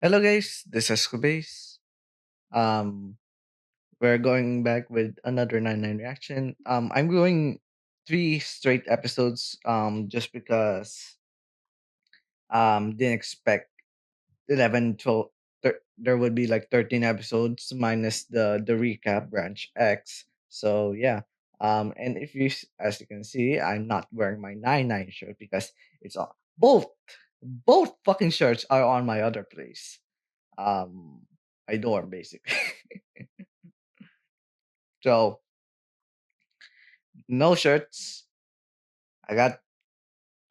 Hello guys, this is Kubase. Um, we're going back with another 99 reaction. I'm going three straight episodes. Just because didn't expect 11, 12. There would be like 13 episodes minus the recap branch X. So yeah. And if as you can see, I'm not wearing my 99 shirt because it's on both fucking shirts are on my other place. um I dorm basically. So no shirts. I got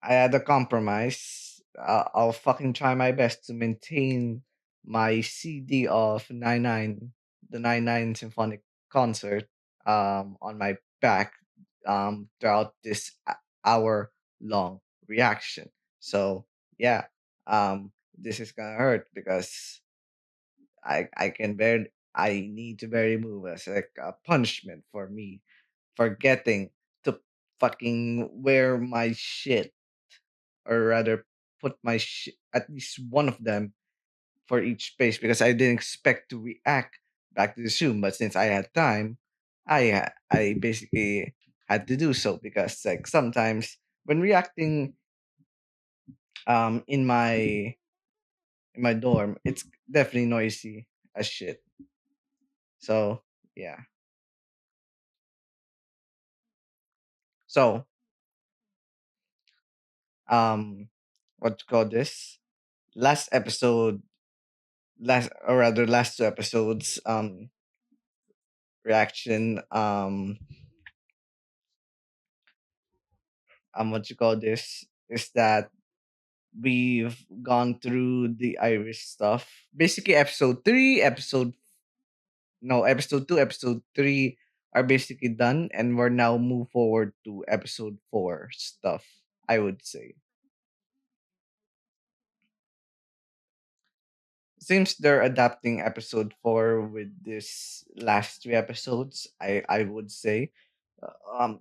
I had a compromise. I'll fucking try my best to maintain my CD of 99, the 99 Symphonic Concert, on my back, throughout this hour long reaction. So yeah, this is gonna hurt because I need to barely move as like a punishment for me forgetting to fucking wear my shit, or rather put my shit, at least one of them, for each space because I didn't expect to react back to the Zoom, but since I had time, I basically had to do so because like sometimes when reacting in my dorm, it's definitely noisy as shit. So yeah. So what you call this? Last episode, last or rather last two episodes reaction, what you call this is that we've gone through the Irish stuff. Basically episode 3, episode no, episode 2, episode 3 are basically done, and we're now move forward to episode 4 stuff, I would say. Seems they're adapting episode 4 with this last three episodes, I would say.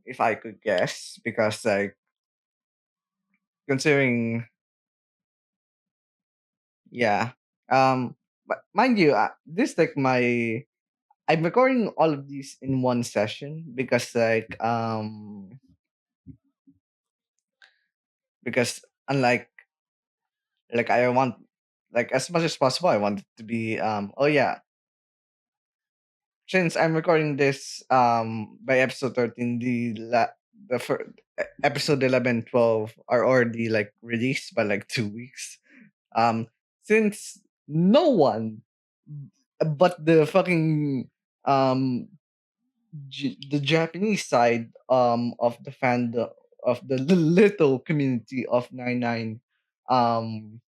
If I could guess, because like considering, yeah. But mind you, this like my I'm recording all of these in one session because because unlike, like I want, like as much as possible I want it to be, oh yeah, since I'm recording this by episode 13, episode 11, 12 are already like released by like 2 weeks. Since no one but the fucking um the Japanese side of the of the little community of 99, um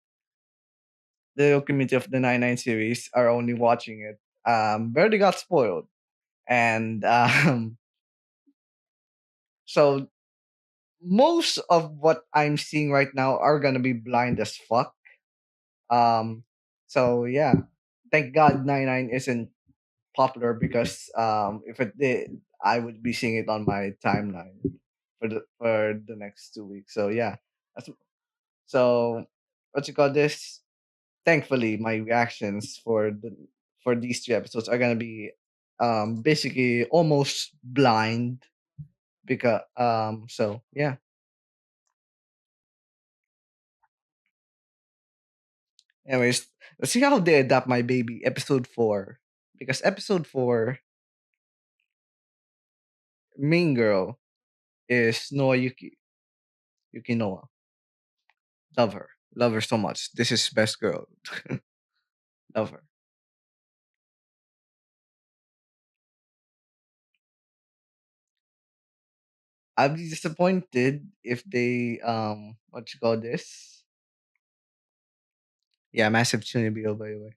the little community of the 99 series are only watching it, barely got spoiled. And so most of what I'm seeing right now are gonna be blind as fuck. Um, so yeah, thank God 99 isn't popular because if it did, I would be seeing it on my timeline for the next 2 weeks. So yeah, that's, so what you call this? Thankfully, my reactions for these three episodes are gonna be basically almost blind because so yeah. Anyways, let's see how they adapt my baby episode 4, because episode 4 main girl is Noah Yuki Noah. Love her so much. This is best girl. Love her. I'd be disappointed if they what you call this? Yeah, massive Chunibyo by the way.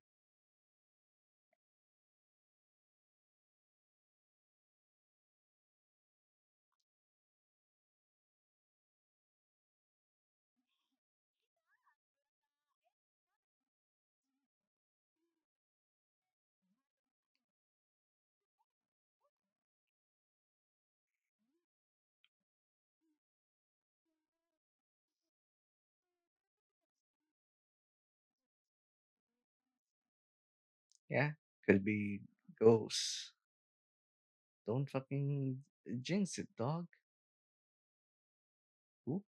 Yeah, could be ghosts. Don't fucking jinx it, dog. Ooh,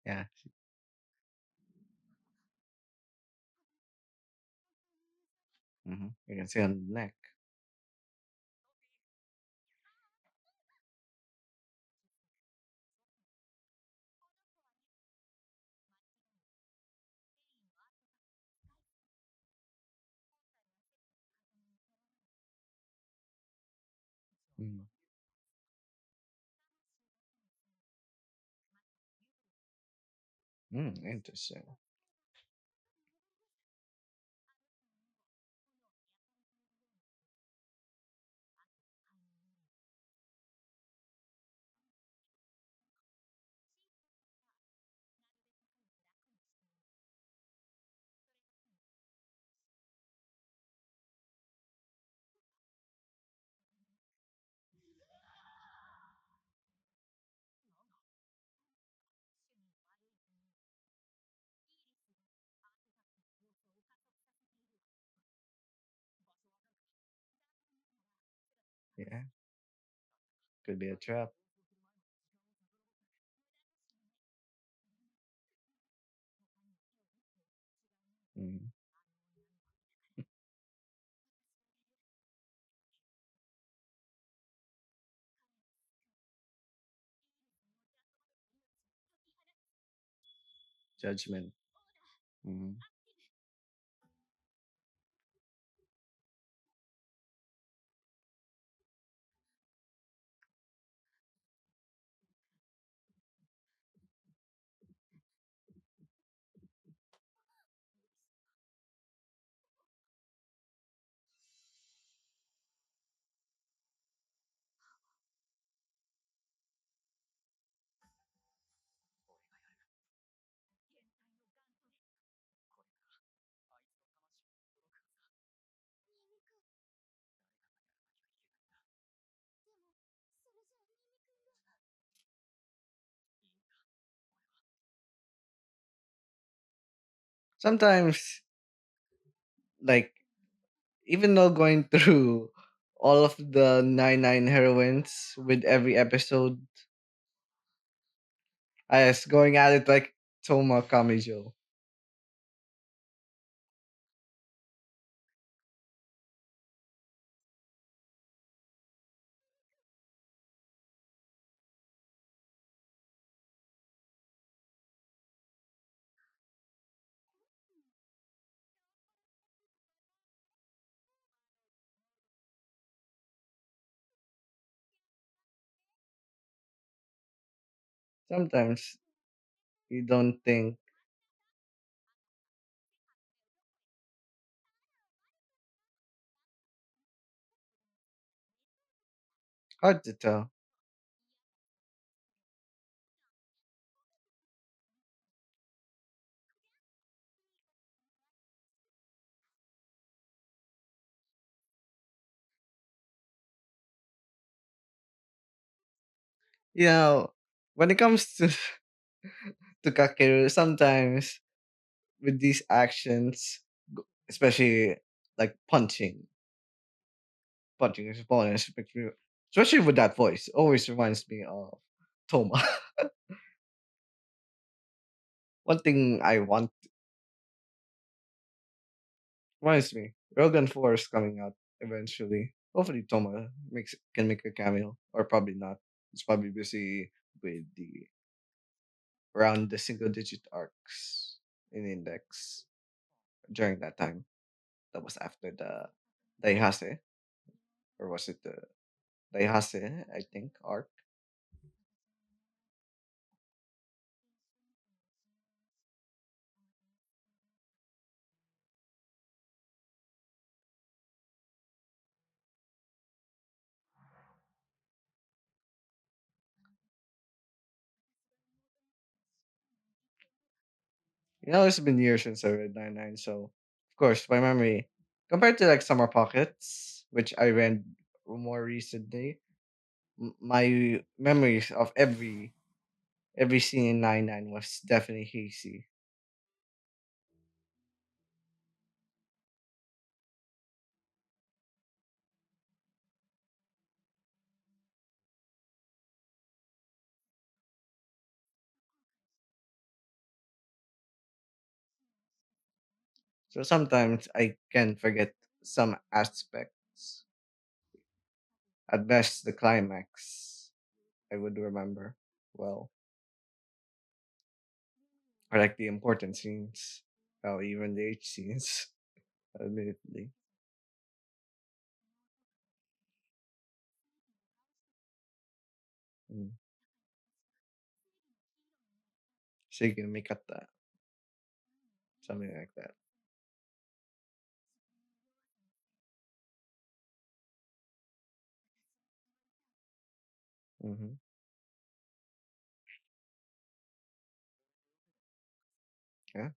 yeah. You can see on the neck. Mm. Interesting. Yeah, could be a trap. Mm. Judgment. Mm. Sometimes, like, even though going through all of the 99 heroines with every episode, I was going at it like Toma Kamijo. Sometimes you don't think. Hard to tell. You know, when it comes to to Kakeru, sometimes with these actions, especially like punching his opponent, especially with that voice, always reminds me of Toma. One thing I want reminds me, Rogan 4 is coming out eventually. Hopefully, Toma can make a cameo, or probably not. He's probably busy with the around the single digit arcs in Index during that time. That was after the Daihase, or was it the Daihase? I think arc. It's been years since I read 99, so of course, my memory, compared to like Summer Pockets, which I read more recently, my memories of every scene in 99 was definitely hazy. So sometimes I can forget some aspects. At best, the climax I would remember well, or like the important scenes, well, even the H scenes, admittedly. Mm. Sige, Mikata, something like that. Hmm. Yeah,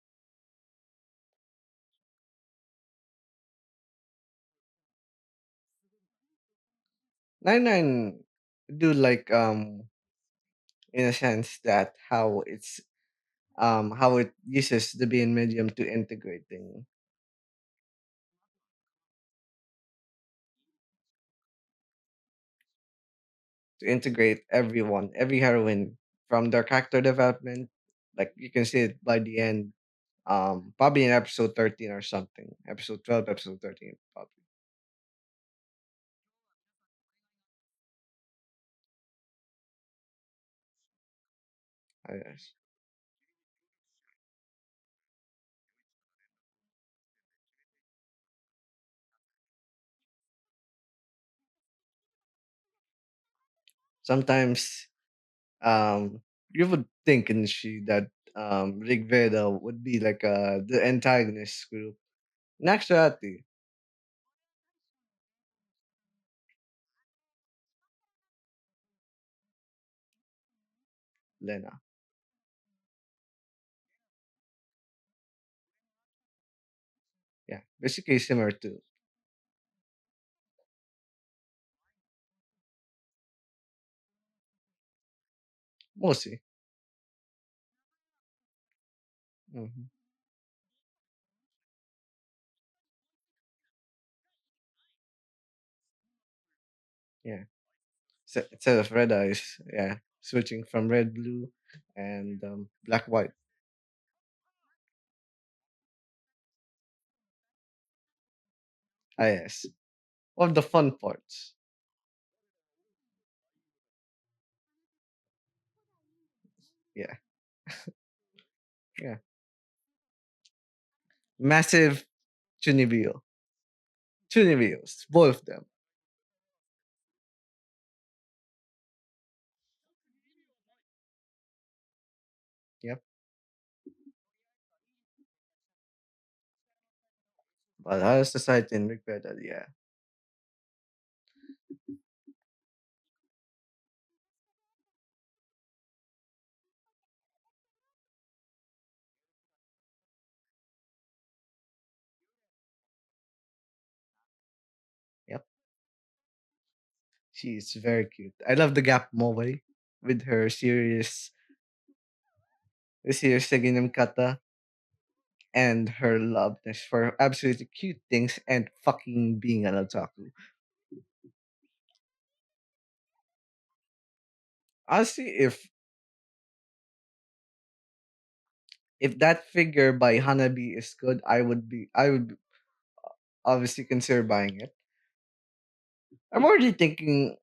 99 do like in a sense that how it uses the being medium to integrate everyone, every heroine from their character development. Like you can see it by the end, probably in episode 13 or something, episode 12, episode 13, probably. I guess. Sometimes, you would think in she that Rigveda would be like the antagonist group. In actuality, Lena, yeah, basically similar to Mosi. Hmm. Yeah, instead of red eyes, yeah, switching from red blue and black white. Ah, yes, one of the fun parts. Yeah, yeah, massive Chunibyo, Chunibyos, both of them. Yep, but higher society in Rigveda, yeah, yep. She's very cute. I love the Gap Moe with her serious Seginim Kata and her loveness for absolutely cute things and fucking being an otaku. Honestly, if that figure by Hanabi is good, I would obviously consider buying it. I'm already thinking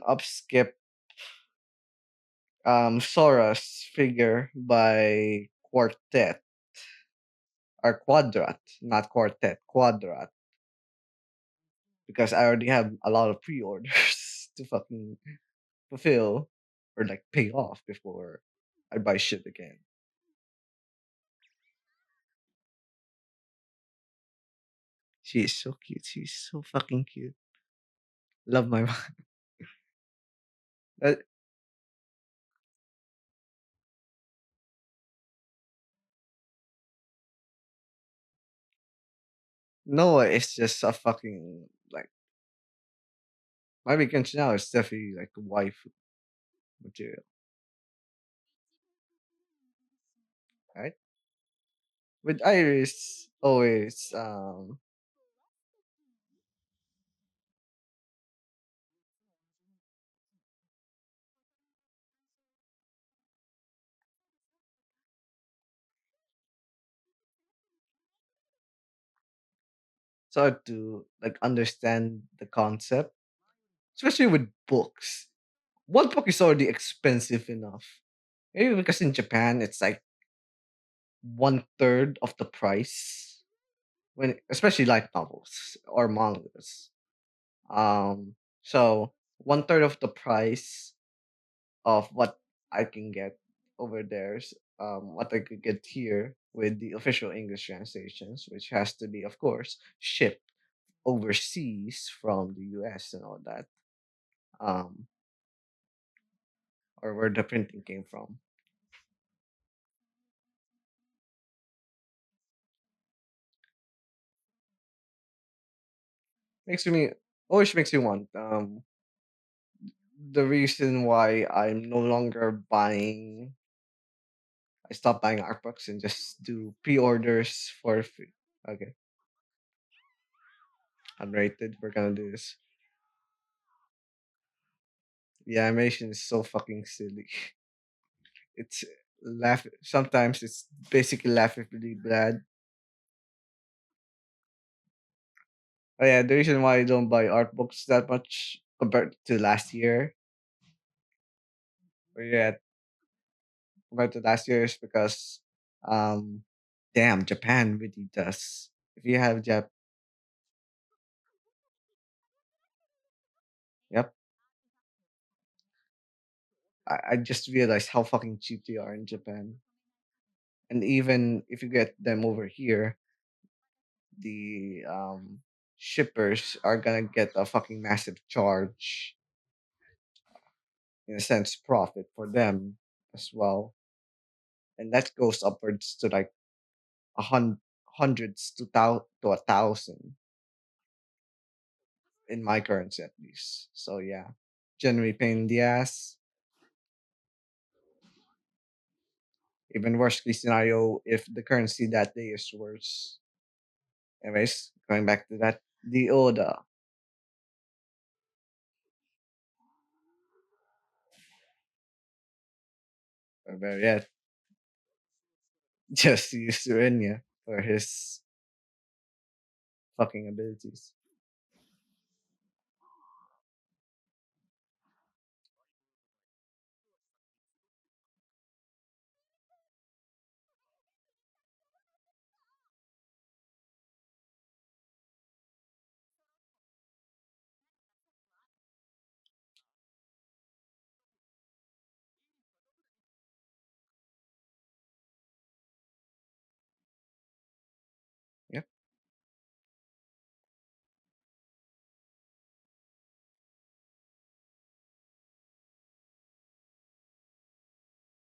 up skip Sora's figure by Quartet or Quadrat, not Quartet, Quadrat, because I already have a lot of pre-orders to fucking fulfill or like pay off before I buy shit again. She is so cute. She's so fucking cute. Love my mom. Uh, Noah is just a fucking like my weekend now is definitely like wife material, right? With Iris, always start to like understand the concept, especially with books. One book is already expensive enough. Maybe because in Japan it's like one third of the price when especially light novels or mangas. Um, so one third of the price of what I can get over there's what I could get here with the official English translations, which has to be, of course, shipped overseas from the US and all that, um, or where the printing came from. Makes me always makes me want. The reason why I'm no longer buying, I stopped buying art books and just do pre-orders for free. Okay, unrated. We're gonna do this. The animation is so fucking silly. It's laugh. Sometimes it's basically laughably bad. Oh yeah, the reason why I don't buy art books that much compared to last year, or yeah, compared to last year is because, um, damn, Japan really does. If you have yep, I just realized how fucking cheap they are in Japan. And even if you get them over here, the shippers are gonna get a fucking massive charge, in a sense, profit for them as well, and that goes upwards to like hundreds to a thousand in my currency at least. So yeah, generally pain in the ass. Even worst case scenario, if the currency that day is worse. Anyways, going back to that, the Oda. But yeah, just use Surenya for his fucking abilities. Yeah, it's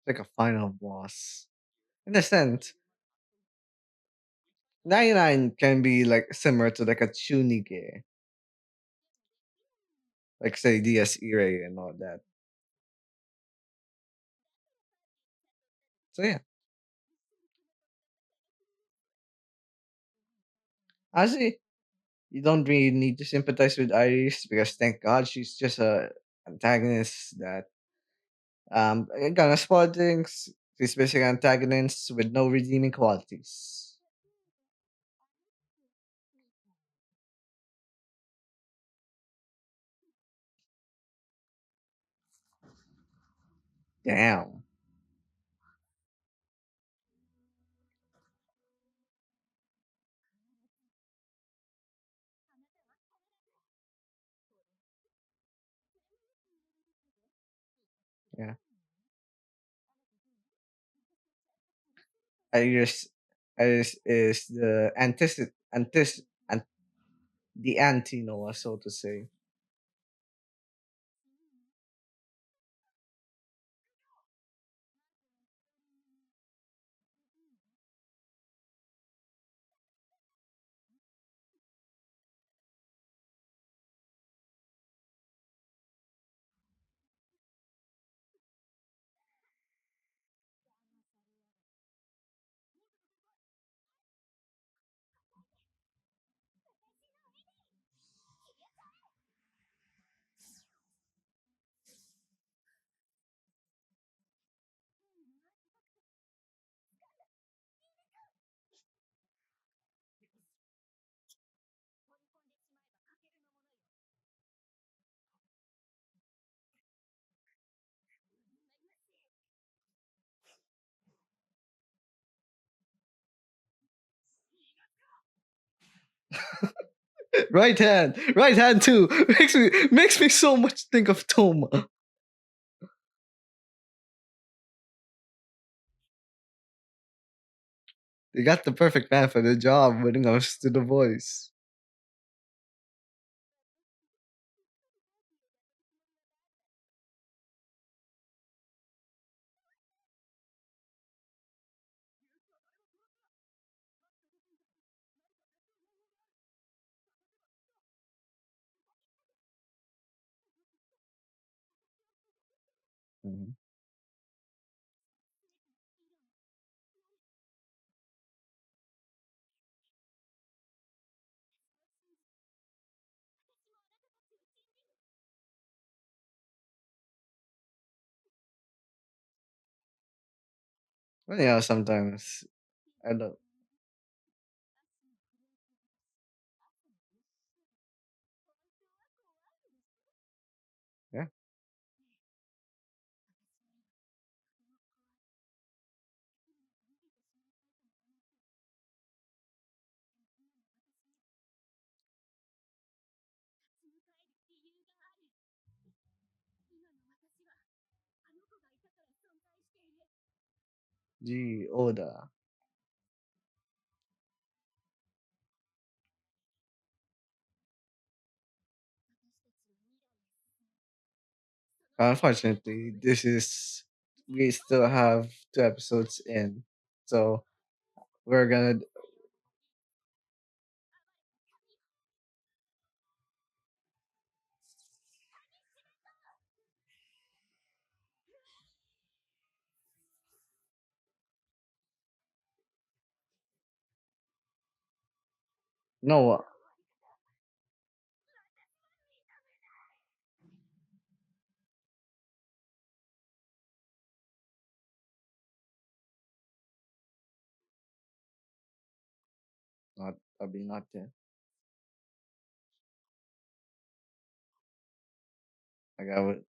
like a final boss. In a sense, 99 can be like similar to like a Tsunige, like say DS Ire and all that. So yeah, honestly, you don't really need to sympathize with Iris because thank God she's just a antagonist that gonna spoil things. She's basically an antagonist with no redeeming qualities. Damn. Yeah. Iris Iris is the the anti Noah, so to say. Right hand too. Makes me so much think of Toma. They got the perfect man for the job when it comes to the voice. Mhm. Well, yeah, sometimes I don't. Yeah, G Oda. Unfortunately, this is we still have 2 episodes in, so we're gonna. No, not. I'll be not there. I got it.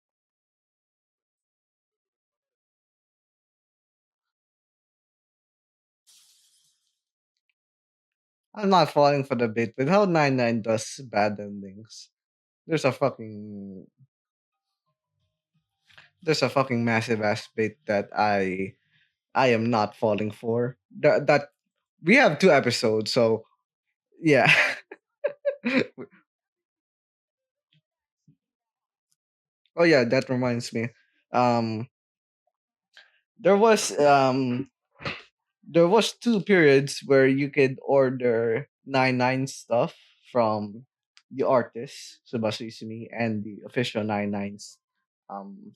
I'm not falling for the bait with how 99 does bad endings. There's a fucking there's a fucking massive ass bait that I am not falling for. That we have 2 episodes, so yeah. Oh yeah, that reminds me. Um, there was um there was 2 periods where you could order 99 stuff from the artist Subasu Isumi and the official 99's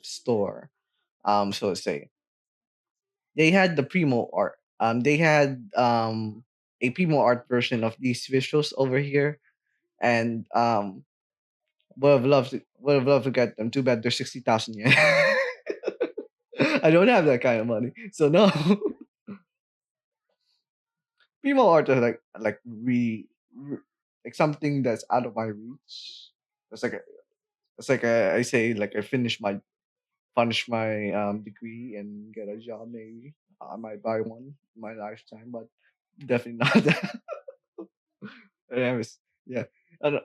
store. So to say, they had the primo art. They had a primo art version of these visuals over here, and would have loved to get them. Too bad they're 60,000 yen. I don't have that kind of money, so no. Primo art is like something that's out of my reach. It's like I say like I finish my degree and get a job maybe. I might buy one in my lifetime, but definitely not that. Anyways, yeah,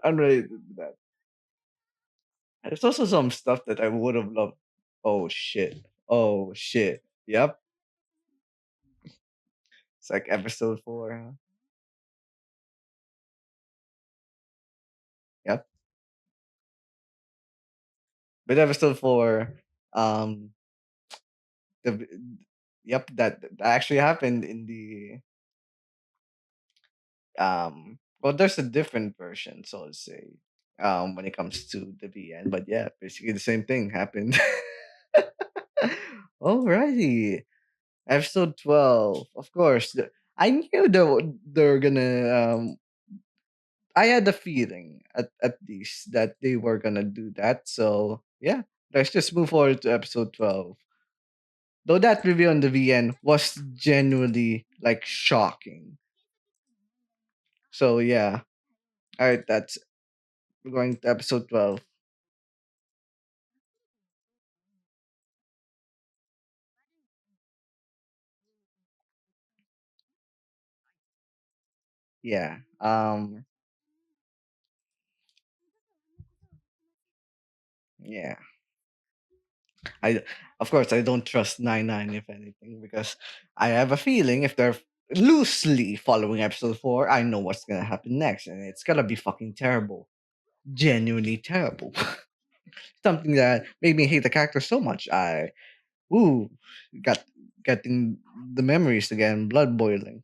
unrelated to that. There's also some stuff that I would have loved. Oh shit! Oh shit! Yep, it's like episode 4. Huh? Yep, but episode 4, um, the yep that actually happened in the well, there's a different version, so to say, when it comes to the VN, but yeah, basically the same thing happened. Alrighty, episode 12. Of course, I knew they were gonna. I had a feeling at least that they were gonna do that. So yeah, let's just move forward to episode 12. Though that review on the VN was genuinely like shocking. So yeah, all right, that's we're going to episode 12. Yeah. Yeah, I of course I don't trust 99 if anything because I have a feeling if they're loosely following episode 4, I know what's gonna happen next, and it's gonna be fucking terrible, genuinely terrible. Something that made me hate the character so much. Ooh, got getting the memories again, blood boiling.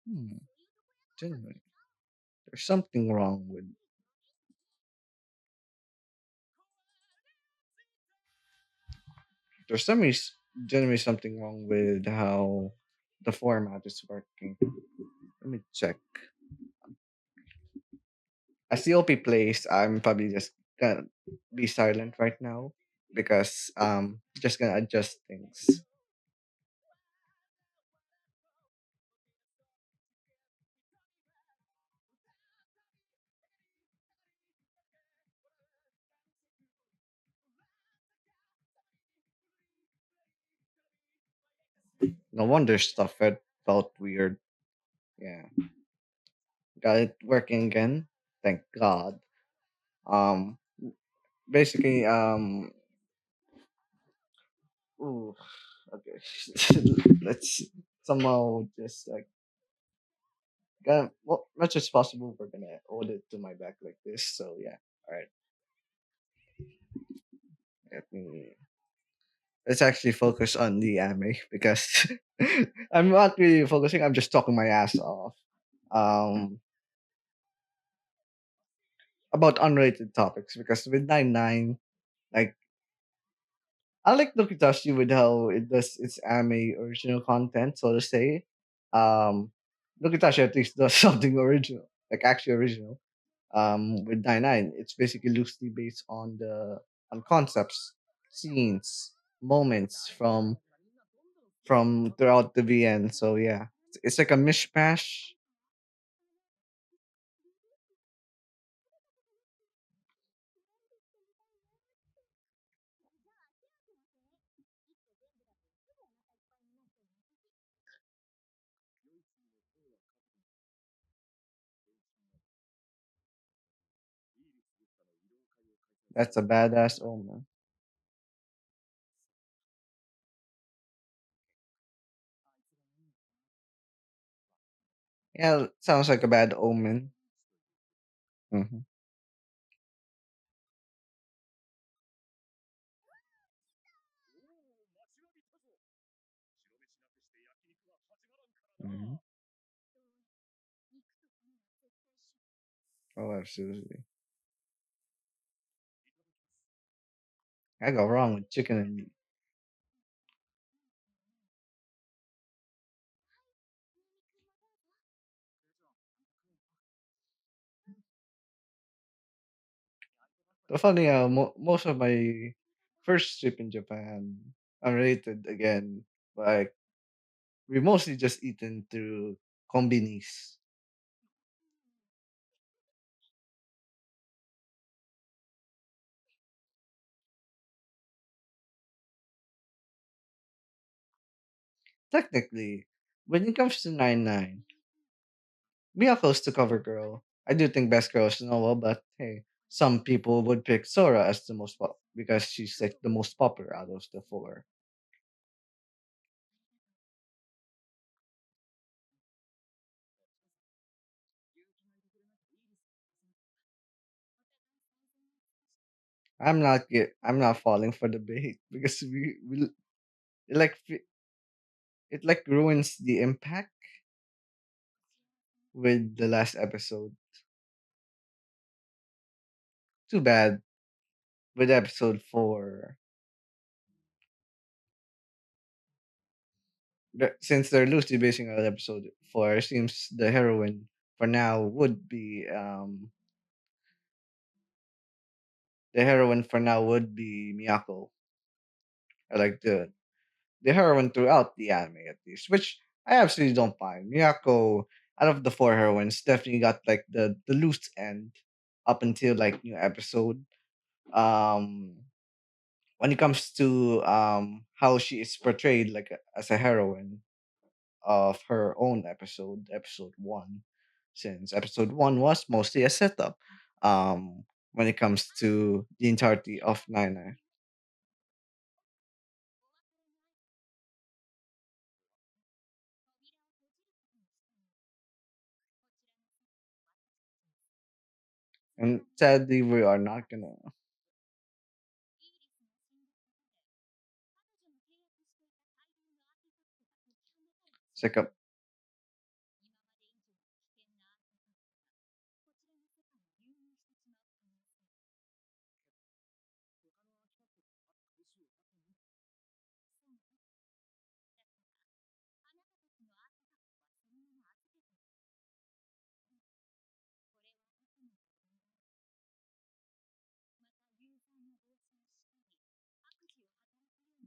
Hmm, genuinely, there's something wrong with. There's some genuinely something wrong with how the format is working. Let me check. As the OP plays, I'm probably just gonna be silent right now because just gonna adjust things. No wonder stuff felt weird. Yeah, got it working again. Thank God. Um, basically, ooh, okay. Let's somehow just like well, much as possible. We're gonna hold it to my back like this. So yeah, all right. Let me let's actually focus on the anime because I'm not really focusing. I'm just talking my ass off. Um, about unrelated topics because with 99, like I like Nokitashi with how it does its anime original content, so to say. Nokitashi at least does something original, like actually original. With 99, it's basically loosely based on concepts, scenes, moments from throughout the VN. So yeah, it's like a mishmash. That's a badass omen. Yeah, sounds like a bad omen. Hmm. Hmm. Oh, absolutely. I go wrong with chicken and meat. The funny, most of my first trip in Japan, unrated again, like we mostly just eaten through combinis. Technically, when it comes to 99, Miyako's the cover girl. I do think best girl is Noah, but hey, some people would pick Sora as the most because she's like the most popular out of the four. I'm not falling for the bait because we it like it like ruins the impact with the last episode. Too bad with episode 4. Since they're loosely basing on episode 4, it seems the heroine for now would be Miyako. I like the heroine throughout the anime at least, which I absolutely don't mind. Miyako, out of the four heroines, definitely got like the loose end up until like new episode. Um, when it comes to how she is portrayed like as a heroine of her own episode, episode 1. since episode one was mostly a setup. When it comes to the entirety of Nine. And sadly, we are not gonna check up.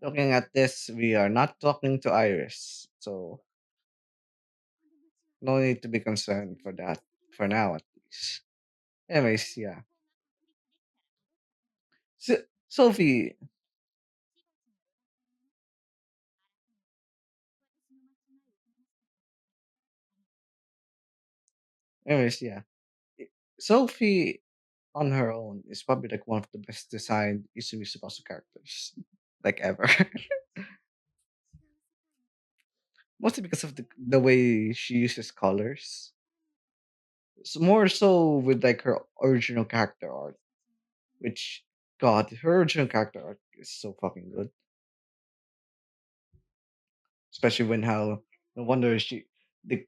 Looking at this, we are not talking to Iris, so no need to be concerned for that for now, at least. Anyways, yeah. So, Sophie, anyways, yeah. Sophie on her own is probably like one of the best designed Izumi Subasu characters like ever. Mostly because of the way she uses colors. It's more so with like her original character art, which God, her original character art is so fucking good. Especially when how no wonder she the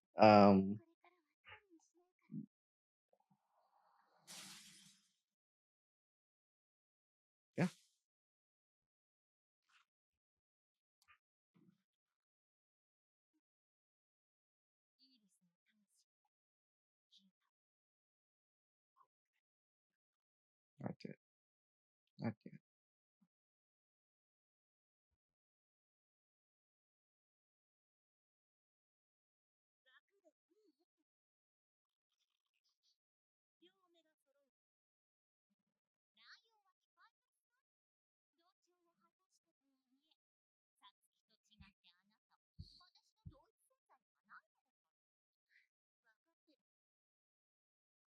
yeah, not yet, not yet.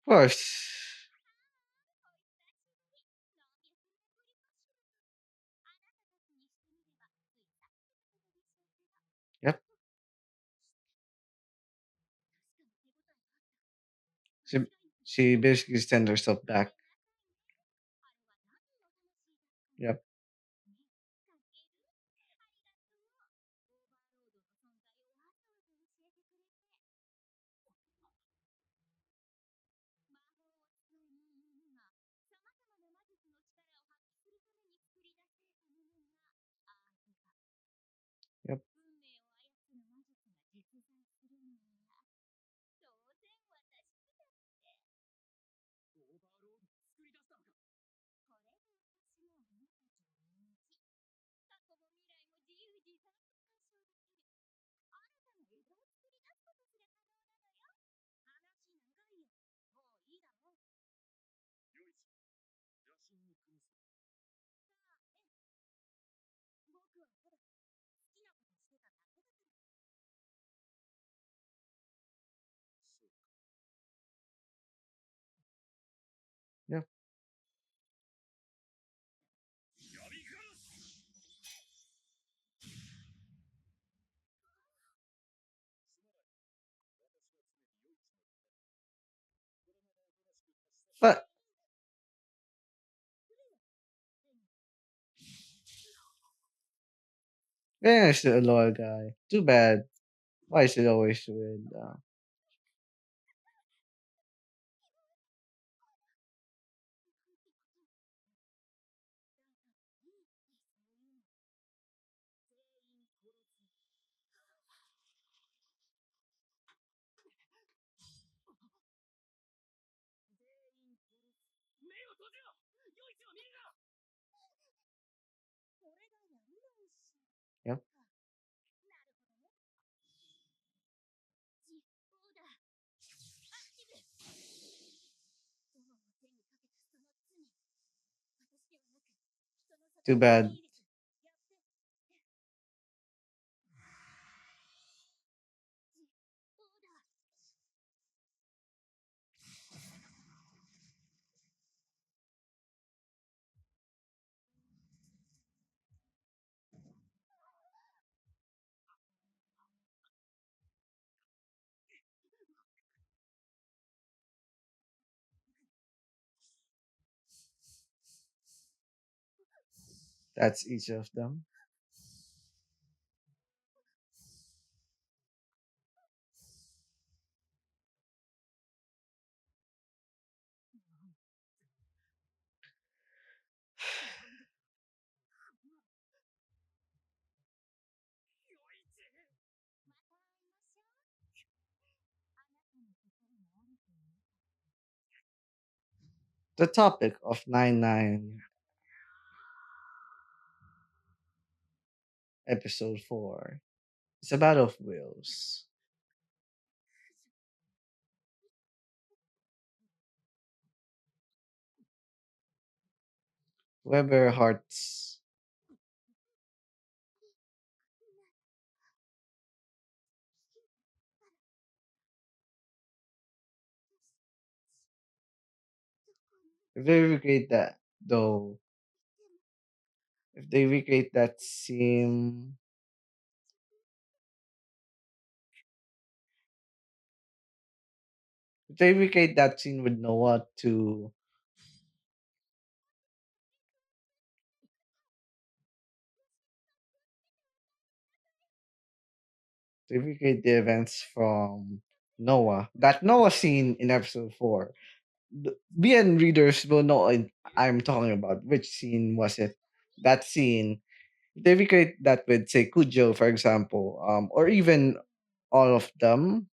Of course. Yep. She she basically stand herself back. Yep. Yep. Yep. But yeah, she's a loyal guy. Too bad. Why is it always with yep. Too bad. That's each of them. The topic of 9-9 episode 4 is a battle of wills. Weber Hearts. If they recreate that, though, if they recreate that scene, if they recreate that scene with Noah to recreate the events from Noah, that Noah scene in episode 4, BN readers will know I'm talking about which scene was it. That scene, if they recreate that with, say, Kujo, for example, or even all of them.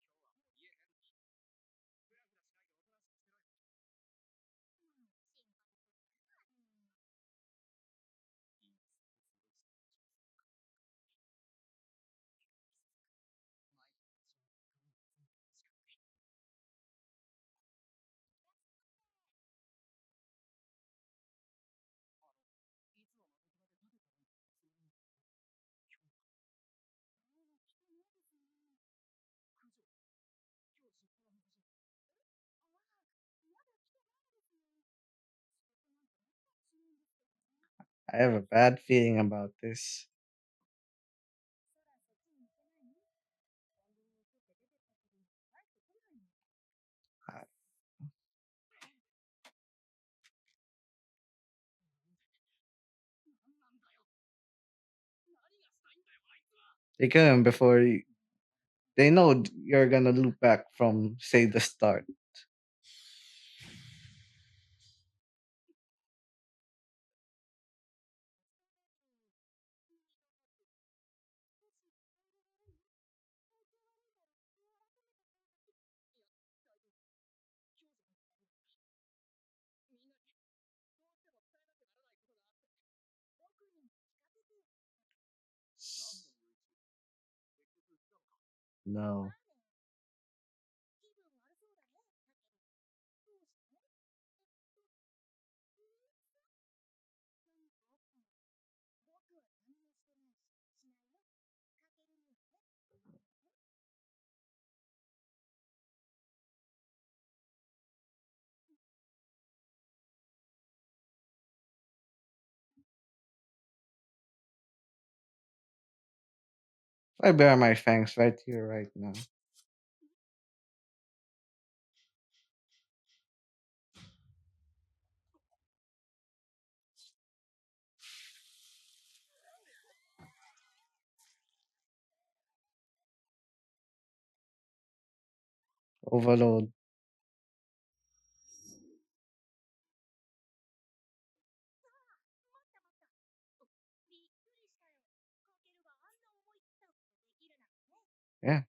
I have a bad feeling about this. Uh, They kill him before they know you're gonna loop back from, say, the start. No. I bear my fangs right here, right now. Overload. Yeah.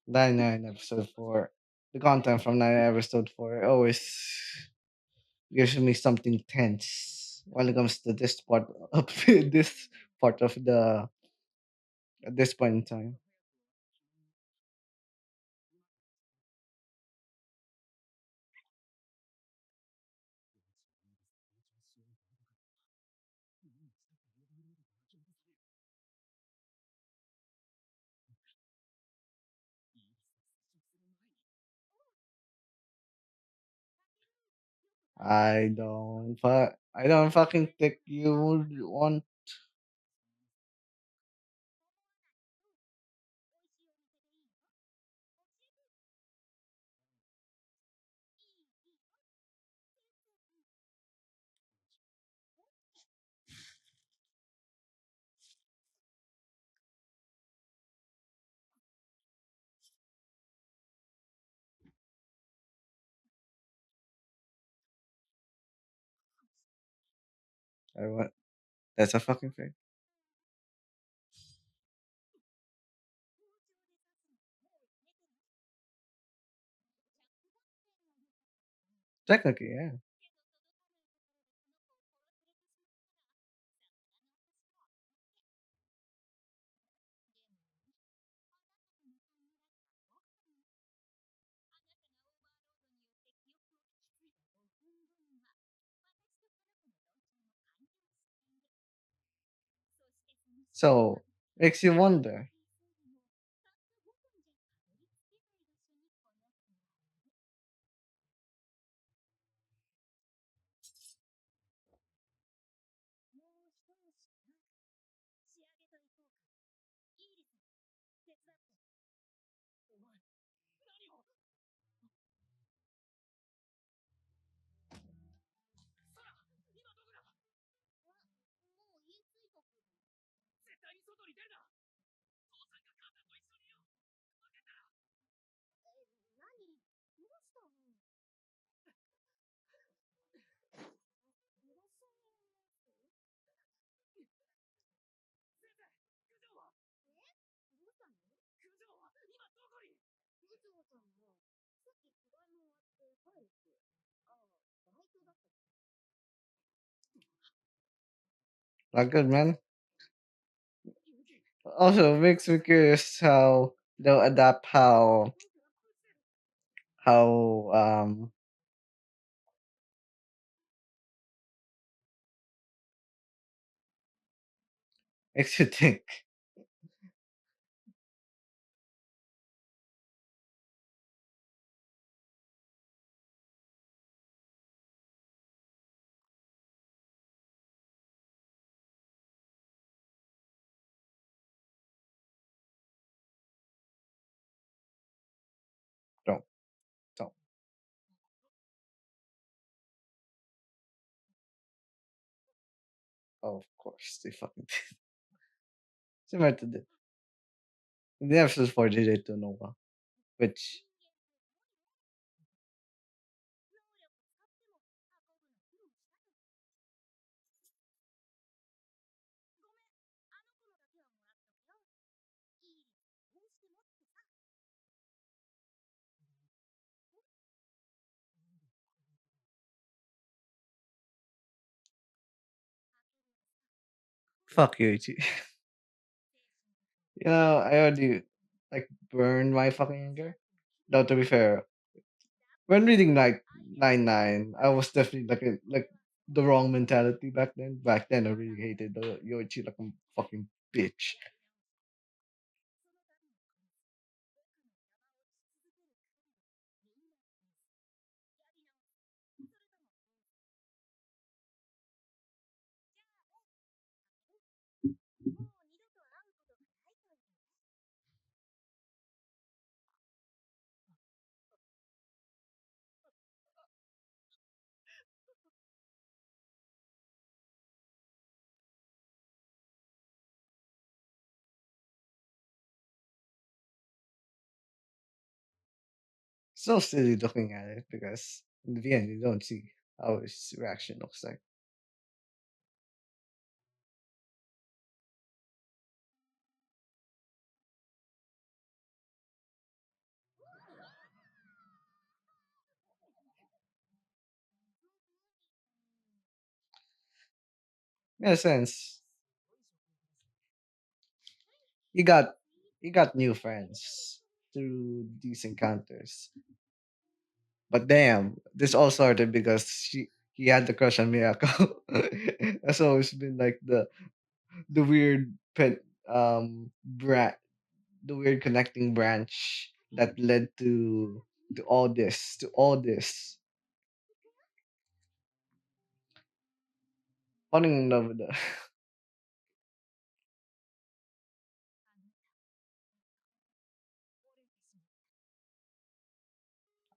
99 episode 4. The content from 9 episode 4 always gives me something tense when it comes to this part of this part of the at this point in time. I don't fucking think you would want. I want that's a fucking thing. Technically, yeah. So makes you wonder. Not good, man. Also, it makes me curious how they'll adapt how makes you think. Don't don't. Oh, of course they fucking did. Similar to the episode for JJ to Nova, which fuck you, Ichi. I already like burned my fucking anger. Though to be fair, when reading like 99, I was definitely like the wrong mentality back then. Back then, I really hated the Yoichi like a fucking bitch. So silly looking at it because in the end you don't see how his reaction looks like. in a sense, you got you got new friends through these encounters. But damn, this all started because he had the crush on Miyako. That's always been like the weird the weird connecting branch that led to all this falling in love with the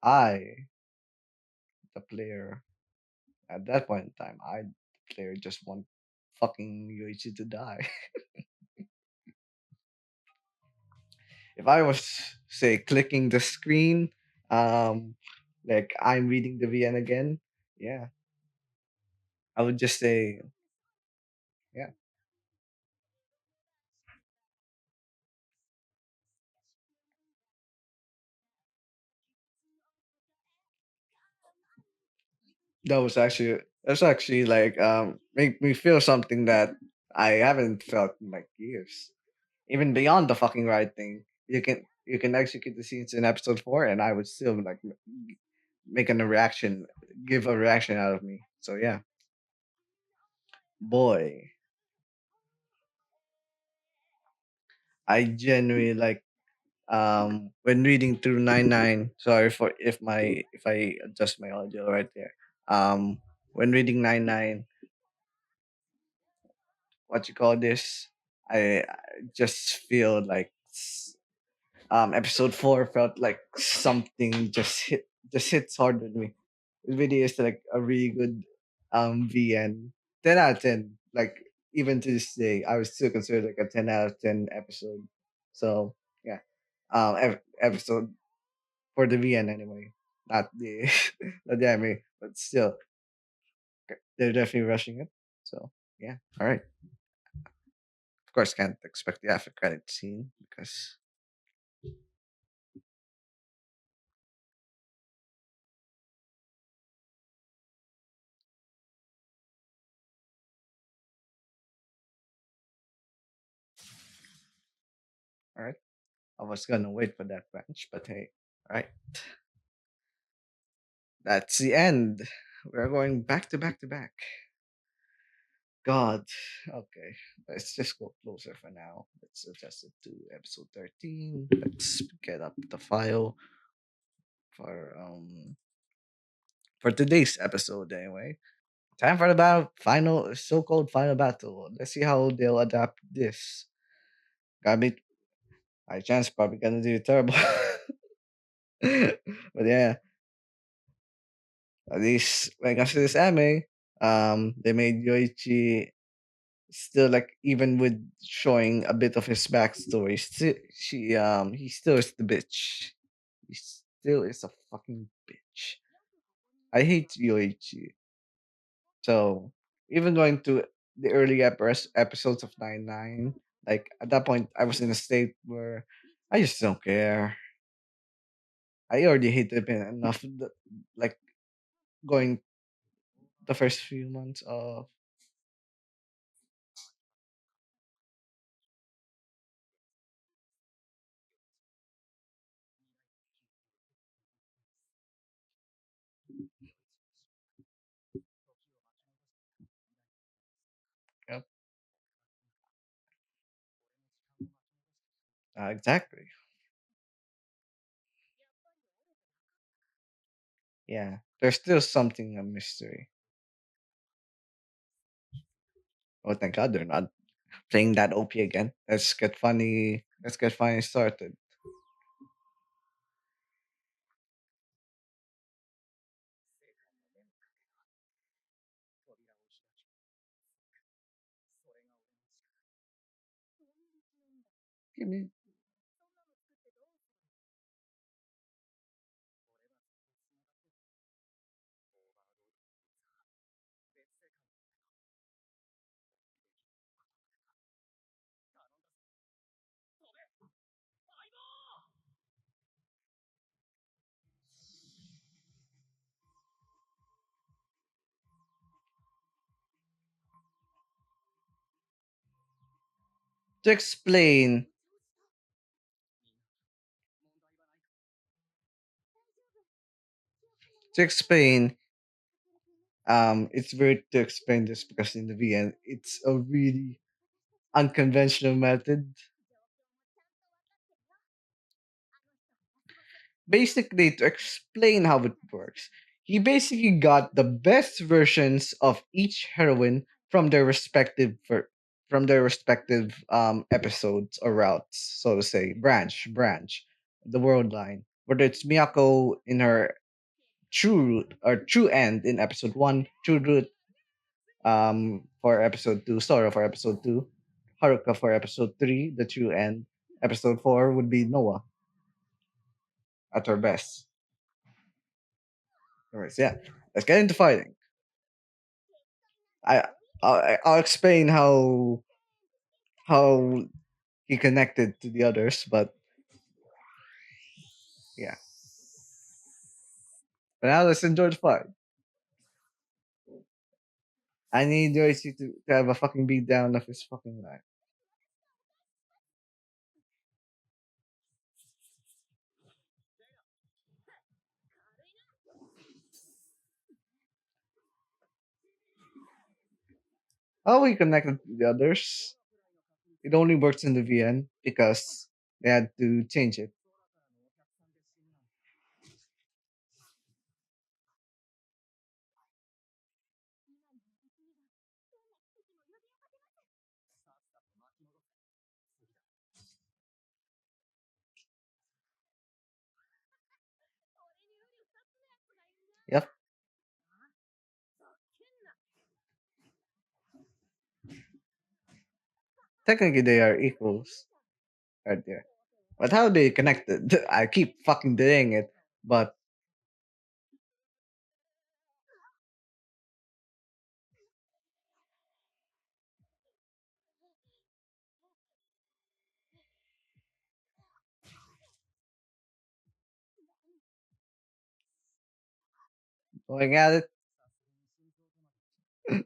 I the player at that point in time the player just want fucking Yoichi to die. If I was say clicking the screen, um, like I'm reading the VN again, yeah, I would just say, yeah, that's actually like make me feel something that I haven't felt in like years. Even beyond the fucking ride thing, you can execute the scenes in episode 4, and I would still like making a reaction, give a reaction out of me. So yeah, boy, I genuinely like when reading through 99, sorry for if I adjust my audio right there. When reading 99, what you call this, I just feel like episode 4 felt like something just hits hard with me. It really is like a really good VN. 10 out of 10. Like even to this day I would still consider like a 10 out of 10 episode. So yeah, episode for the VN anyway, not the not the anime, but still, they're definitely rushing it. So yeah, all right. Of course, can't expect the after credit scene because all right, I was gonna wait for that branch, but hey, all right, that's the end. We're going back to back to back. God, okay, let's just go closer for now. Let's adjust it to episode 13. Let's get up the file for today's episode anyway. Time for the final so-called final battle. Let's see how they'll adapt this. Gotta be high chance probably gonna do terrible. But yeah, at least when it comes to this anime, they made Yoichi still like even with showing a bit of his backstory, he still is the bitch. He still is a fucking bitch. I hate Yoichi. So even going to the early episodes of 99, like at that point, I was in a state where I just don't care. I already hated him enough. Like going the first few months of yep, exactly. Yeah, there's still something a mystery. Oh, thank God they're not playing that OP again. Let's get funny. Let's get funny started. Give me. To explain, to explain, it's weird to explain this because in the VN, it's a really unconventional method. Basically, to explain how it works, he basically got the best versions of each heroine from their respective episodes or routes, so to say, branch, the world line. Whether it's Miyako in her true end in episode one, true root for episode two, Sora for episode two, Haruka for episode three, the true end. Episode four would be Noah at her best. Anyways, yeah, let's get into fighting. I I'll explain how he connected to the others, but yeah. But now let's enjoy the fight. I need YOICHI to have a fucking beat down of his fucking life. How he connected to the others? It only works in the VN because they had to change it. Yep. Technically they are equals right there. But how they connected? I keep fucking delaying it, but going at it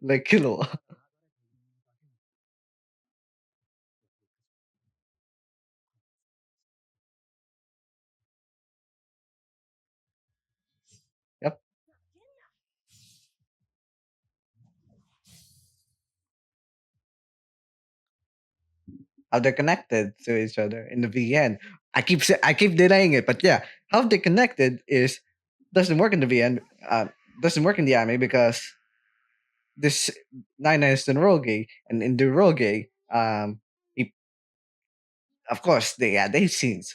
like Kilo. Yep. How they're connected to each other in the VN. I keep denying it, but yeah, how they connected is doesn't work in the VN. Doesn't work in the anime because this Nine is in Roge, and in the Roge, he, of course they had eight scenes.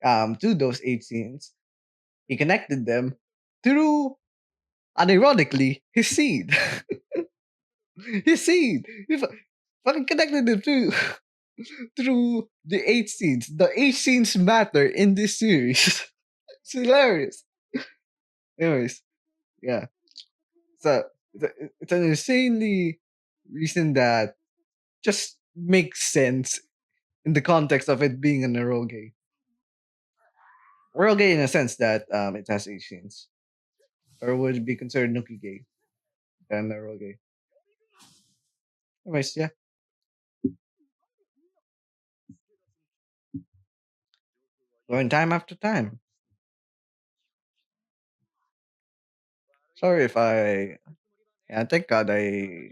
To those eight scenes, he connected them through, unironically, his seed. His seed. He fucking connected them through the eight scenes. The eight scenes matter in this series. It's hilarious. Anyways, yeah. So it's an insanely reason that just makes sense in the context of it being an eroge. Eroge in a sense that it has eight scenes. Or would it be considered nuki gay and eroge. Anyways, yeah. Going time after time. Sorry if I, yeah, thank God I,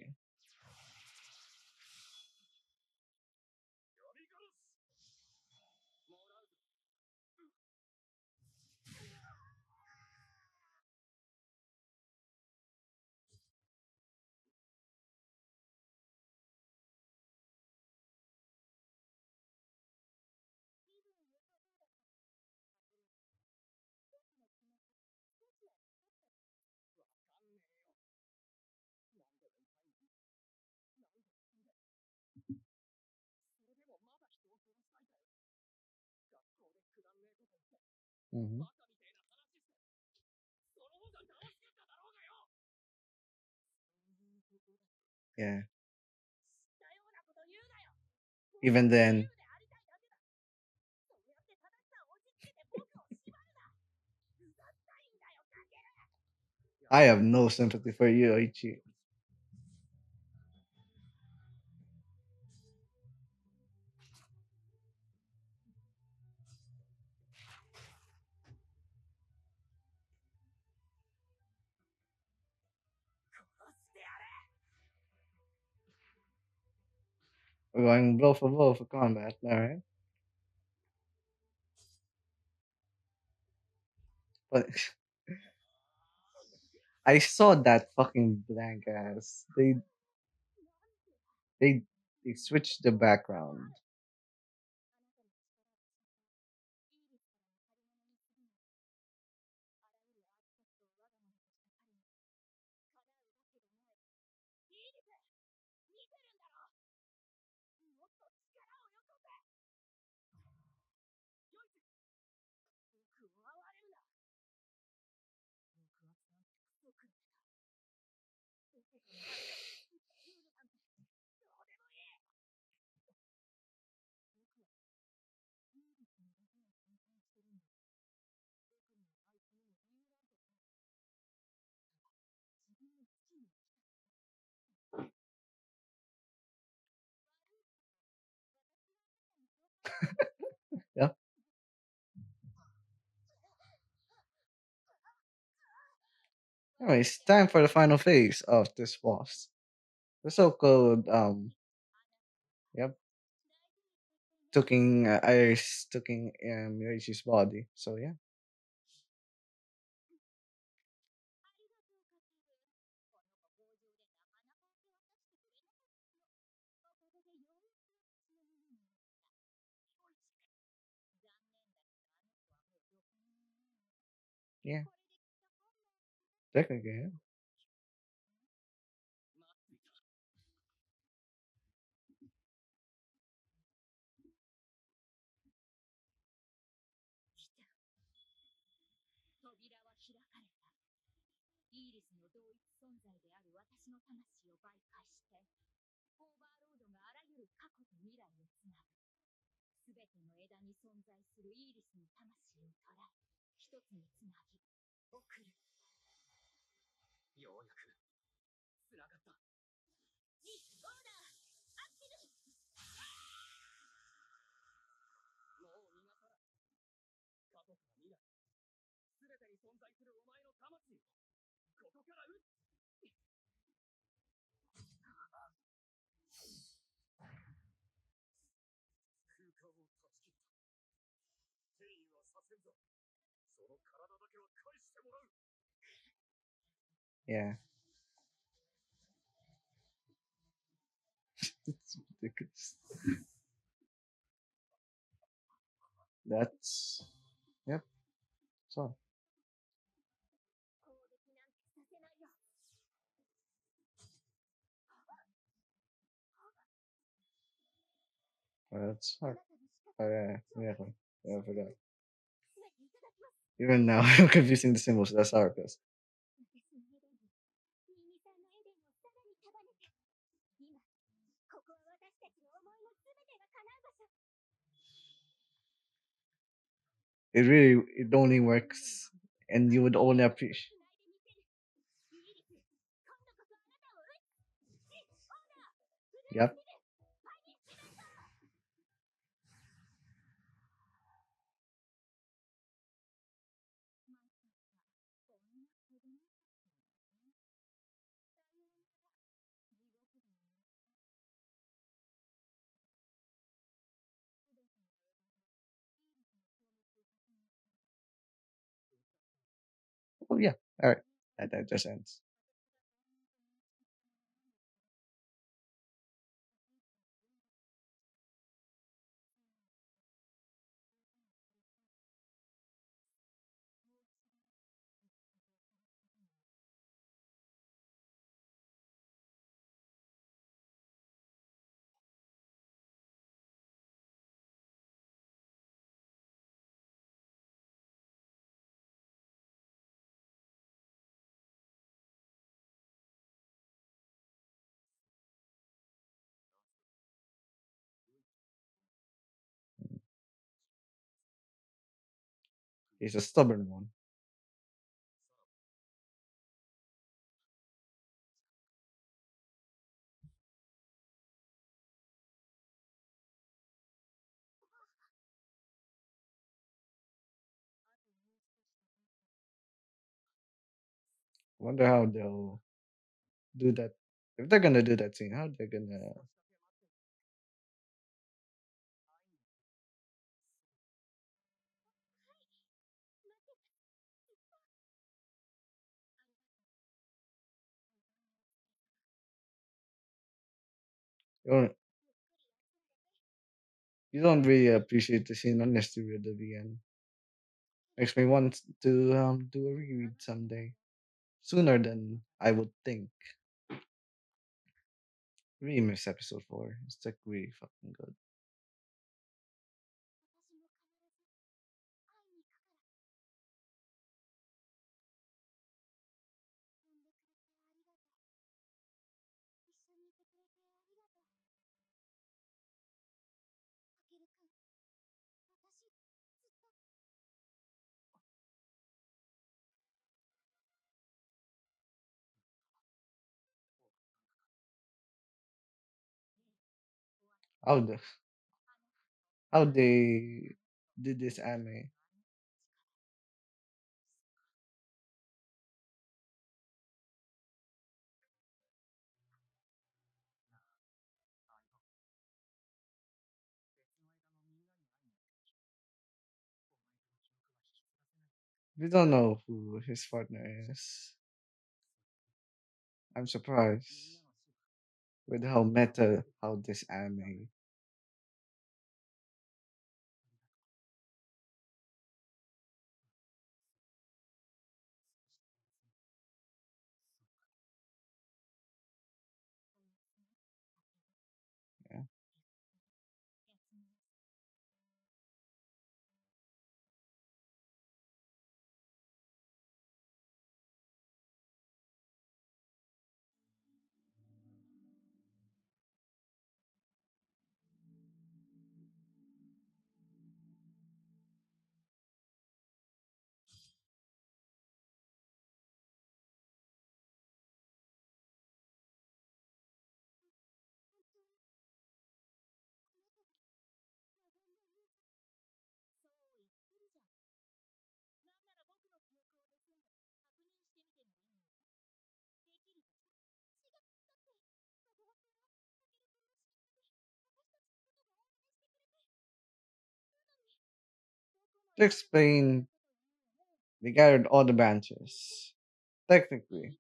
mhm, yeah. Even then, I have no sympathy for you, Ichi. We're going blow for combat. All right. But I saw that fucking blank ass. They they switched the background. Yeah. Anyways, time for the final phase of this boss. The so-called yep, taking Iris taking Yoichi's body. So yeah. Yeah. Technically, yeah. Yeah. It's ridiculous. That's yep. So that's hard. Oh yeah, yeah, yeah, I forgot. Even now, I'm confusing the symbols. That's hard. It only works, and you would only appreciate. Yep. Oh yeah. All right. That just ends. He's a stubborn one. Wonder how they'll do that. If they're gonna do that scene, how they're gonna? You don't really appreciate the scene unless you read the end. Makes me want to do a reread someday, sooner than I would think. Really miss episode 4. It's like really fucking good. How the how they did this anime? We don't know who his partner is. I'm surprised with how meta how this anime. Yeah. To explain, they gathered all the branches. Technically,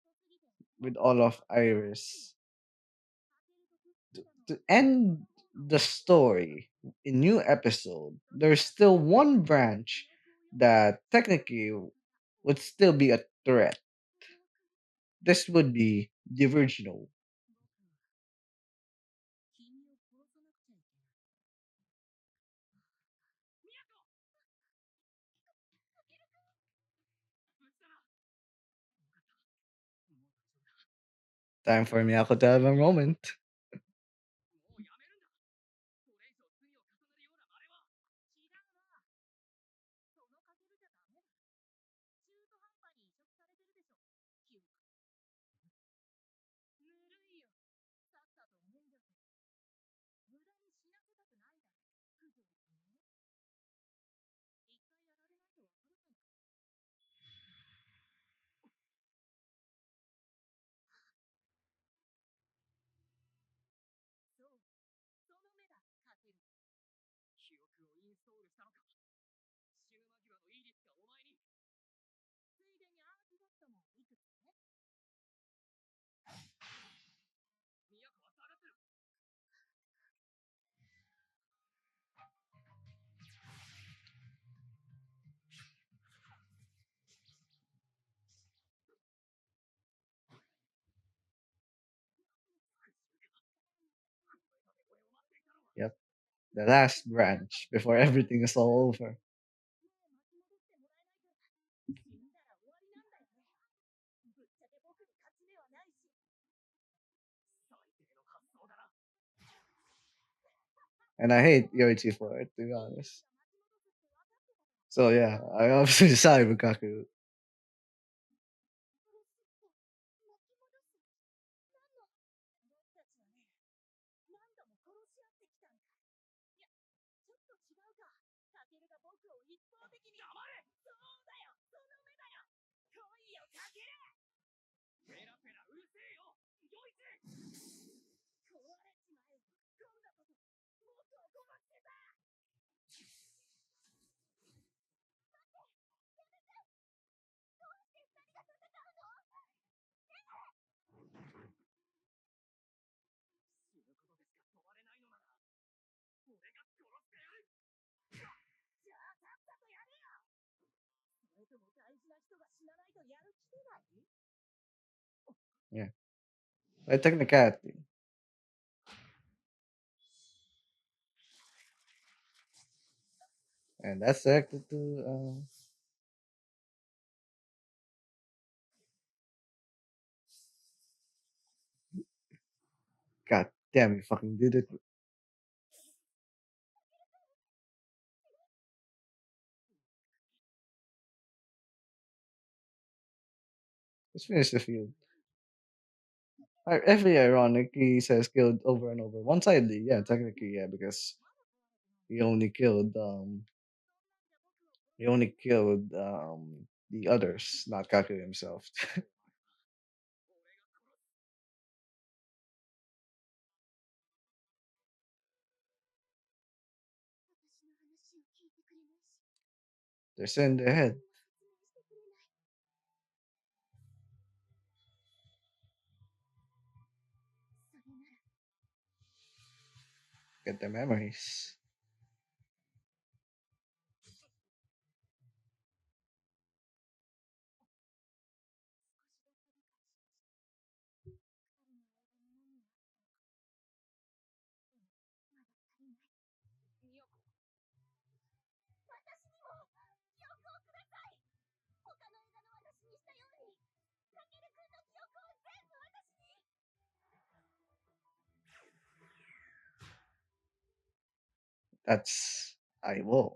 with all of Iris. To end the story in new episode, there's still one branch that technically would still be a threat. This would be the original. Time for Miyako to have a moment. Yep, the last branch before everything is all over. And I hate Yoichi for it, to be honest. So yeah, I obviously decided Bukaku. Yeah. By technicality. And that's directed to God damn, you fucking did it. Let's finish the field. Every ironic he says killed over and over. One sidedly, yeah, technically, yeah, because he only killed the others, not Kaku himself. They're still in their head. Get their memories. That's I will.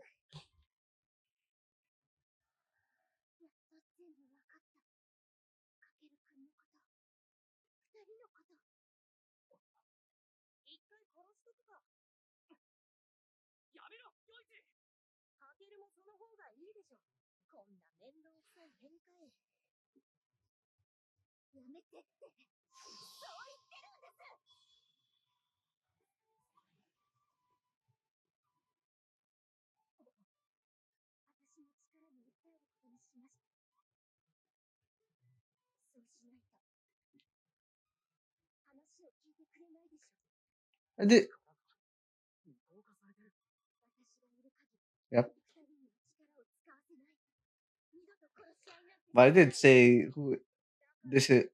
I did. Yep. But I did say who this is.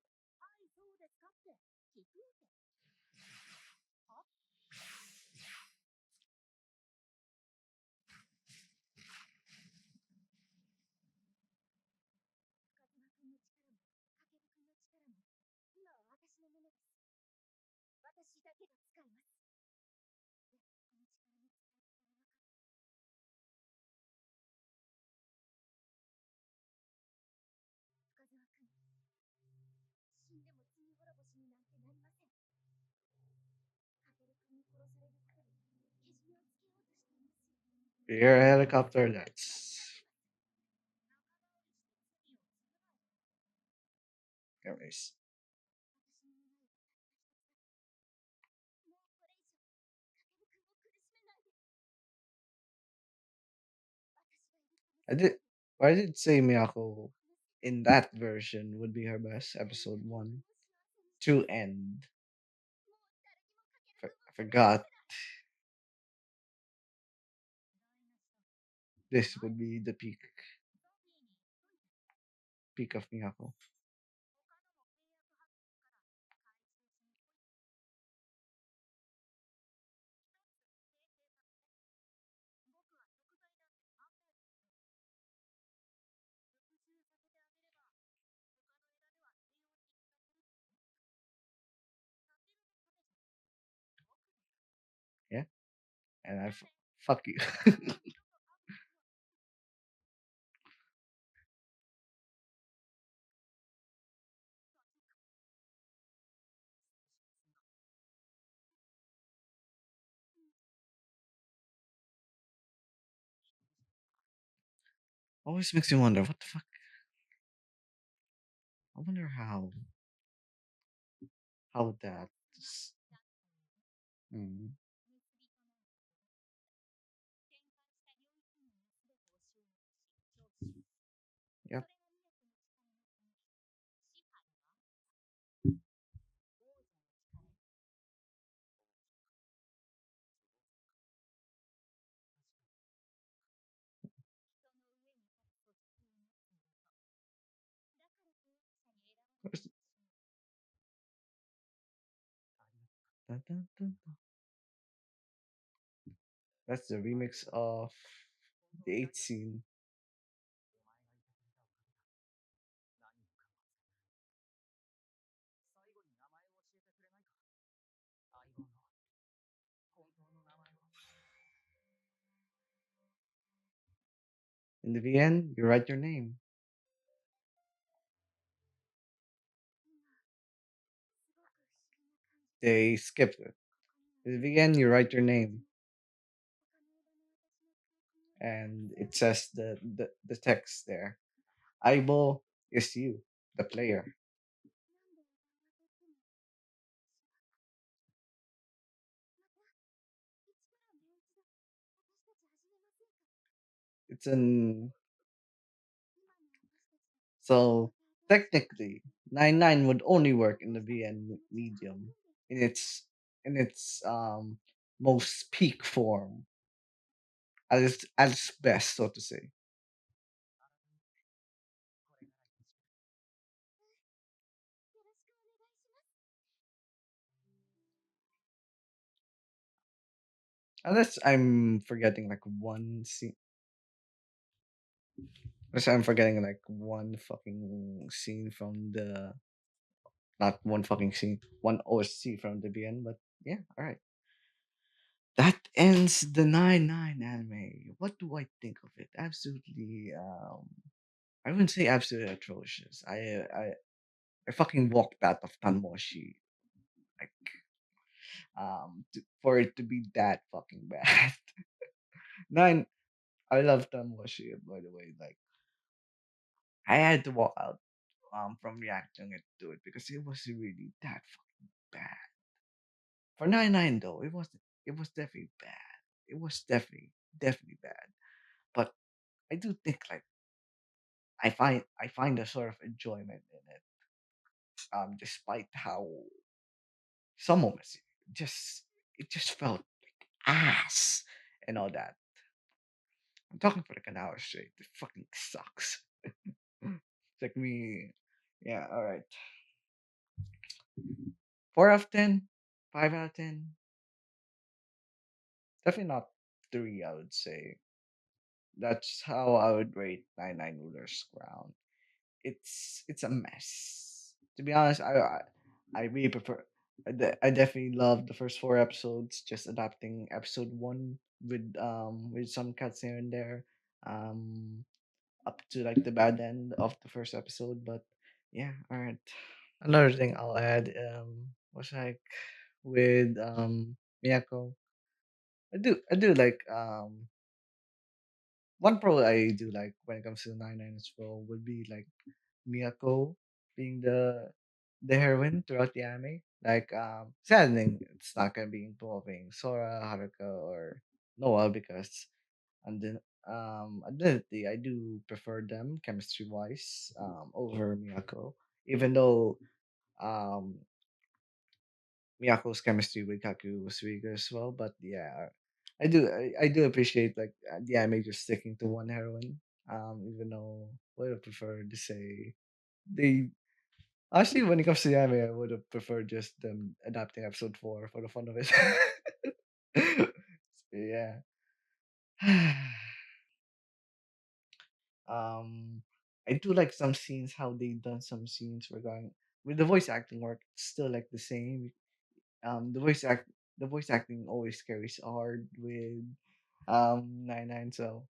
You're a helicopter. That's anyways. I did. I did say Miyako in that version would be her best episode one to end. I forgot this would be the peak of Miyako. Yeah, and fuck you. Always makes me wonder what the fuck. I wonder how that. Mm, yep. Dun, dun, dun, dun. That's the remix of the 8th scene in the VN. You write your name. They skipped it. In the VN, you write your name, and it says the text there. Aibo is you, the player. It's an So technically, 99 would only work in the VN medium in its most peak form, at its best, so to say. Unless I'm forgetting like one scene, unless I'm forgetting like one fucking scene from the not one fucking scene, one OSC from the VN. But yeah, all right. That ends the 9-9 anime. What do I think of it? Absolutely. I wouldn't say absolutely atrocious. I fucking walked out of Tanmoshi like for it to be that fucking bad. Nine, I love Tanmoshi by the way. Like I had to walk out from reacting it to it because it was really that fucking bad. For 9-9 though, it was definitely bad. It was definitely bad. But I do think like I find a sort of enjoyment in it. Despite how some moments it just felt like ass and all that. I'm talking for like an hour straight. It fucking sucks. It's like me. Yeah, all right. 4 out of 10, 5 out of 10. Definitely not three. I would say that's how I would rate 99 Rulers Crown. It's a mess. To be honest, I really prefer. I definitely love the first 4 episodes. Just adapting episode one with some cuts here and there, um, up to like the bad end of the first episode. But yeah, all right. Another thing I'll add was like with Miyako. I do like one pro I do like when it comes to 99 as well would be like Miyako being the heroine throughout the anime. Like saddening it's not gonna be involving Sora, Haruka, or Noah because and then identity I do prefer them chemistry wise over Miyako. Even though um Miyako's chemistry with Kaku was really good as well, but yeah. I do appreciate like the anime just sticking to one heroine. Even though I would have preferred to say they Actually, when it comes to the anime, I would have preferred just them adapting episode 4 for the fun of it. So, yeah. um, I do like some scenes how they done some scenes regarding with the voice acting work. It's still like the same. The voice acting always carries hard with 99. So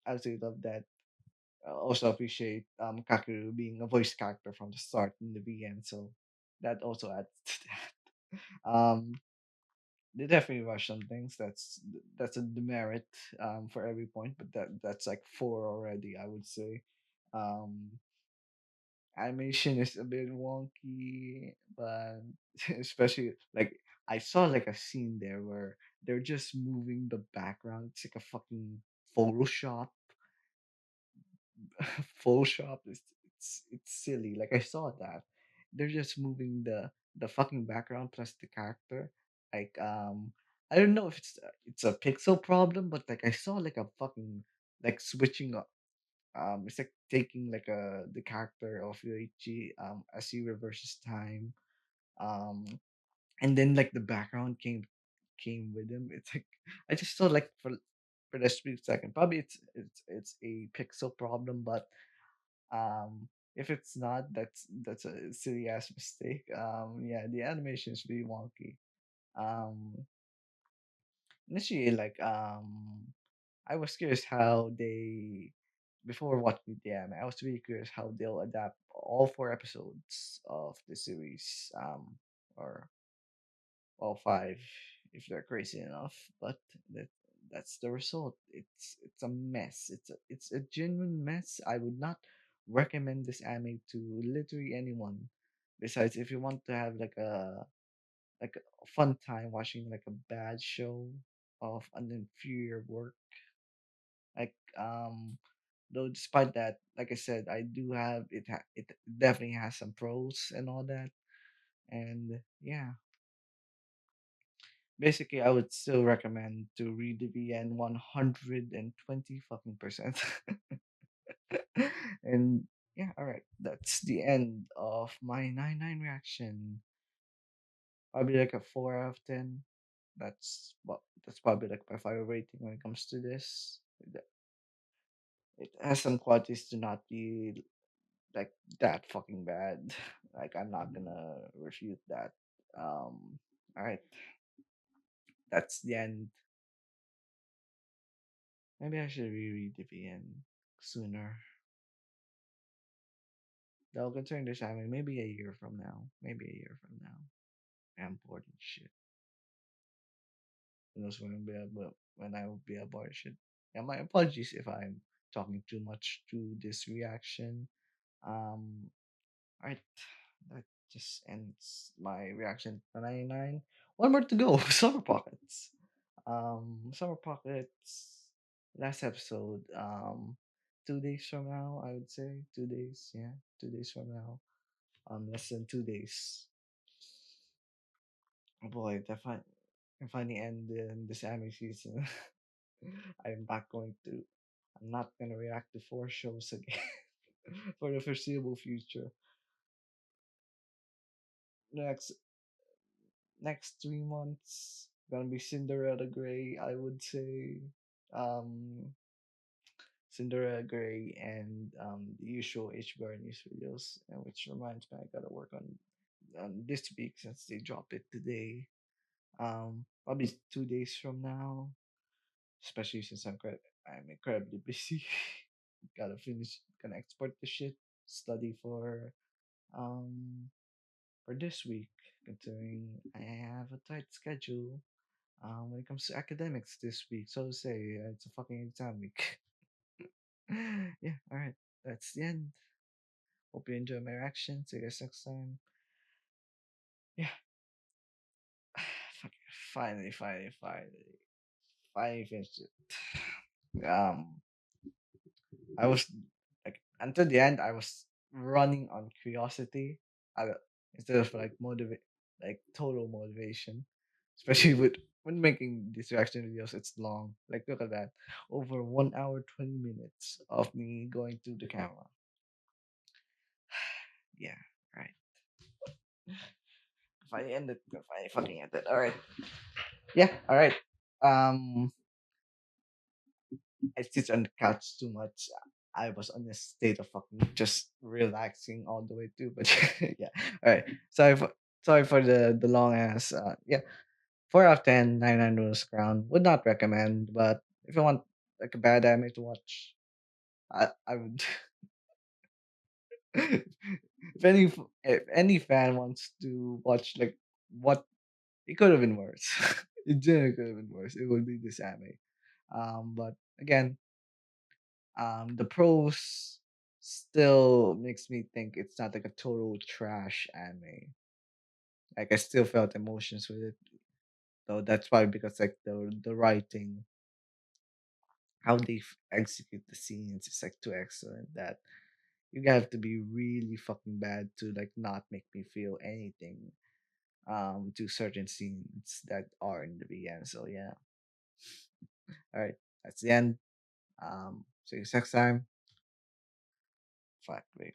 I absolutely love that. I also appreciate Kakeru being a voice character from the start in the VN. So that also adds to that. They definitely rush some things. That's a demerit for every point, but that's like four already. I would say. Um, Animation is a bit wonky, but especially like I saw like a scene there where they're just moving the background. It's like a fucking Photoshop. Photoshop is it's silly. Like I saw that they're just moving the fucking background plus the character. Like I don't know if it's a pixel problem, but like I saw like a fucking like switching up. It's like taking like the character of Yoichi as he reverses time. Um, and then like the background came with him. It's like I just saw like for the split second. Probably it's a pixel problem, but um if it's not, that's a silly ass mistake. Yeah, the animation is really wonky. Um Initially, like I was curious how they before watching the anime, I was really curious how they'll adapt all four episodes of the series, or all five if they're crazy enough. But that that's the result. It's a mess. It's a genuine mess. I would not recommend this anime to literally anyone. Besides, if you want to have like a fun time watching like a bad show of an inferior work, like though despite that, like I said, I do have it definitely has some pros and all that. And yeah, basically, I would still recommend to read the VN 120 fucking percent. And yeah, all right, that's the end of my 9-9 reaction. Probably like a 4 out of 10. That's probably like my fire rating when it comes to this. It has some qualities to not be like that fucking bad. Like I'm not gonna refute that. All right, that's the end. Maybe I should reread the VN sooner. That'll concern this anime maybe a year from now. Maybe a year from now. I'm bored and shit. Who knows when when I will be bored and shit. Yeah, my apologies if I'm talking too much to this reaction. Um, alright, that just ends my reaction to 99. One more to go. Summer Pockets. Summer Pockets. Last episode. 2 days from now, I would say 2 days. Yeah, 2 days from now. Less than 2 days. Oh boy, if I end in this anime season, I'm not going to. I'm not gonna react to four shows again for the foreseeable future. Next next 3 months gonna be Cinderella Gray, I would say. Um, Cinderella Gray and the usual HBO news videos, and which reminds me I gotta work on this week since they dropped it today. Probably 2 days from now, especially since I'm incredibly busy. Gotta finish, gonna export the shit, study um for this week, considering I have a tight schedule when it comes to academics this week. So to say, it's a fucking exam week. Yeah, all right, that's the end. Hope you enjoy my reaction. See you guys next time. Yeah, fucking finally finished it. I was like until the end, I was running on curiosity, I, instead of like motivate, like total motivation. Especially with when making these reaction videos, it's long. Like look at that, over 1 hour 20 minutes of me going to the camera. Yeah, right. If I end it, if I fucking end it. All right. Yeah, all right. Um, I sit on the couch too much. I was on a state of fucking just relaxing all the way too. But yeah, all right. Sorry for the long ass. Yeah, 4 out of 10. 99 Rules Crown would not recommend. But if you want like a bad anime to watch, I would. If any fan wants to watch like what it could have been worse. It genuinely could have been worse. It would be this anime. But again, the pros still makes me think it's not like a total trash anime. Like I still felt emotions with it, though that's probably because like the writing, how they execute the scenes is like too excellent that you have to be really fucking bad to like not make me feel anything to certain scenes that are in the VM. So yeah, all right, that's the end. See you next time. Fuck, wait.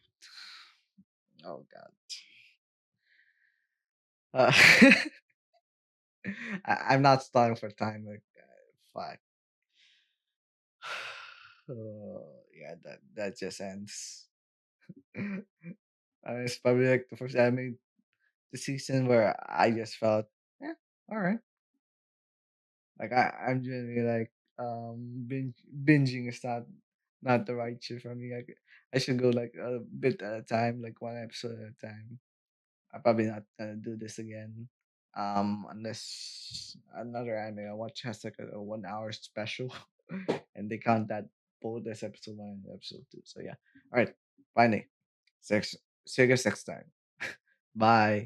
Oh god. Uh, I'm not stalling for time. Like, fuck. Yeah, that just ends. It's probably like the first anime the season where I just felt, yeah, all right. Like I'm generally like binging is not the right shit for me. I should go like a bit at a time, like one episode at a time. I'm probably not gonna do this again. Unless another anime I watch has like a 1 hour special, and they count that both as episode one and episode two. So yeah. All right. Finally, six. See you guys next time. Bye.